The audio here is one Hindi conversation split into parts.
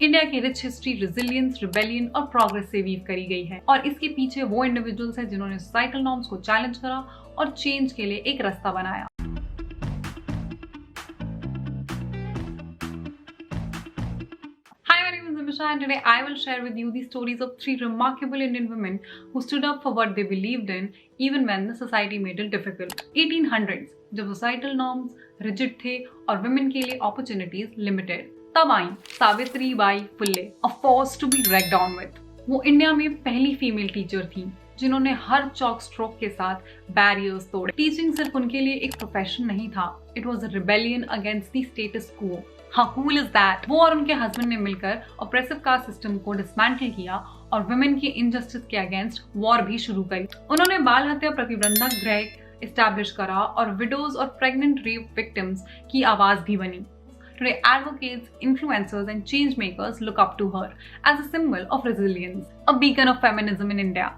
इंडिया की रिच हिस्ट्री रेजिलियंस, रिबेलियन और प्रोग्रेस से वीव करी गई है और इसके पीछे वो इंडिविजुअल्स हैं जिन्होंने सोसाइटल नॉर्म्स को चैलेंज करा और चेंज के लिए एक रास्ता बनाया। Hi, my name is Nimisha and today I will share with you the stories of 3 remarkable Indian women who stood up for what they believed in even when the society made it difficult. 1800s, जब societal norms rigid थे और women के लिए opportunities limited, तब आई Savitri Bai Phule, a force to be reckoned on with। वो इंडिया में पहली फीमेल टीचर थी जिन्होंने हर चॉक स्ट्रोक के साथ बैरियर्स तोड़े। टीचिंग सिर्फ उनके लिए एक प्रोफेशन नहीं था, it was a rebellion against the status quo. How cool is that. वो और उनके हस्बैंड ने मिलकर ऑप्रेसिव कास्ट सिस्टम को डिसमेंटल किया और वुमेन की इनजस्टिस के अगेंस्ट वॉर भी शुरू करी। उन्होंने बाल हत्या प्रतिबंधक गृह एस्टैब्लिश करा और विडोज और प्रेग्नेंट रेप विक्टिम्स की आवाज भी बनी। Today, advocates, influencers, and change makers look up to her as a symbol of resilience, a beacon of feminism in India.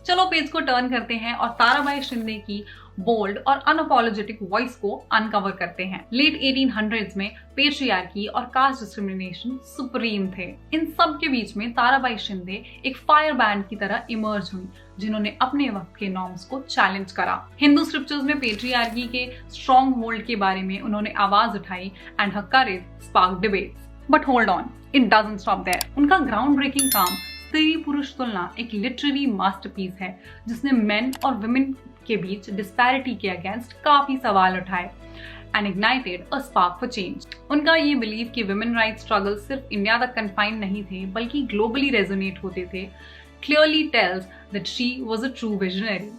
चलो पेज को टर्न करते हैं और ताराबाई शिंदे की बोल्ड और अनअपोलोजेटिक वॉइस को अनकवर करते हैं। लेट 1800s में पेट्रियार्की और कास्ट डिस्क्रिमिनेशन सुप्रीम थे। इन सब के बीच में ताराबाई शिंदे एक फायर बैंड की तरह इमर्ज हुई जिन्होंने अपने वक्त के नॉर्म्स को चैलेंज करा। हिंदू स्क्रिप्चर्स में पेट्रियार्की के स्ट्रॉन्ग होल्ड के बारे में उन्होंने आवाज उठाई and her courage spark debates. But hold on, it doesn't stop there. उनका ग्राउंड ब्रेकिंग काम स्त्री पुरुष तुलना एक लिटरेरी मास्टरपीस है जिसने मेन और वुमेन के बीच डिस्पैरिटी के अगेंस्ट काफी सवाल उठाए and ignited a spark for change. उनका ये बिलीव कि वुमेन राइट्स स्ट्रगल सिर्फ इंडिया तक कन्फाइंड नहीं थे बल्कि ग्लोबली रेजोनेट होते थे clearly tells that she was a true visionary.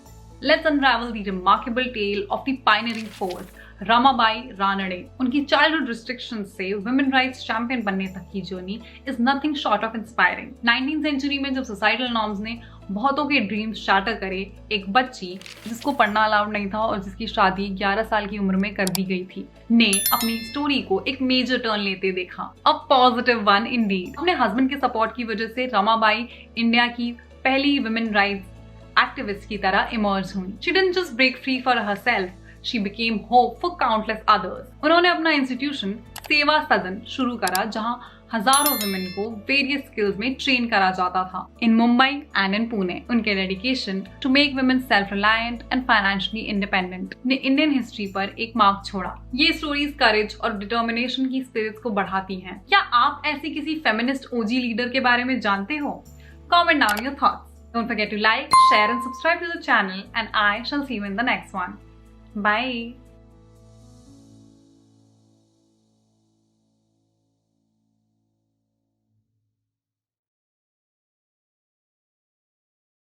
Let's unravel the remarkable tale of the pioneering force, Ramabai Ranade. उनकी चाइल्डहुड रिस्ट्रिक्शंस से वुमेन राइट्स चैंपियन बनने तक की journey is nothing short of inspiring. 19th century में जब सोसाइटल नॉर्म्स ने बहुतों के ड्रीम्स शाटर करे, एक बच्ची जिसको पढ़ना अलाउड नहीं था और जिसकी शादी 11 साल की उम्र में कर दी गई थी, ने अपनी स्टोरी को एक मेजर टर्न लेते देखा। A positive one Indeed. अपने हस्बैंड के सपोर्ट की वजह से रमाबाई इंडिया की पहली वुमेन राइट्स एक्टिविस्ट की तरह इमर्ज हुई। She didn't just break free for herself, she became hope for countless others. उन्होंने अपना इंस्टीट्यूशन सेवा सदन शुरू करा जहां हजारों वुमेन को वेरियस स्किल्स में ट्रेन करा जाता था in Mumbai and in Pune. उनके dedication to make women self reliant and financially independent ने इंडियन हिस्ट्री पर एक मार्क छोड़ा। ये स्टोरीज करेज और डिटर्मिनेशन की स्पिरिट्स को बढ़ाती हैं। क्या आप ऐसी किसी फेमिनिस्ट ओजी लीडर के बारे में जानते हो? Comment down your thoughts. Don't forget to like, share and subscribe to the channel and I shall see you in the next one. Bye.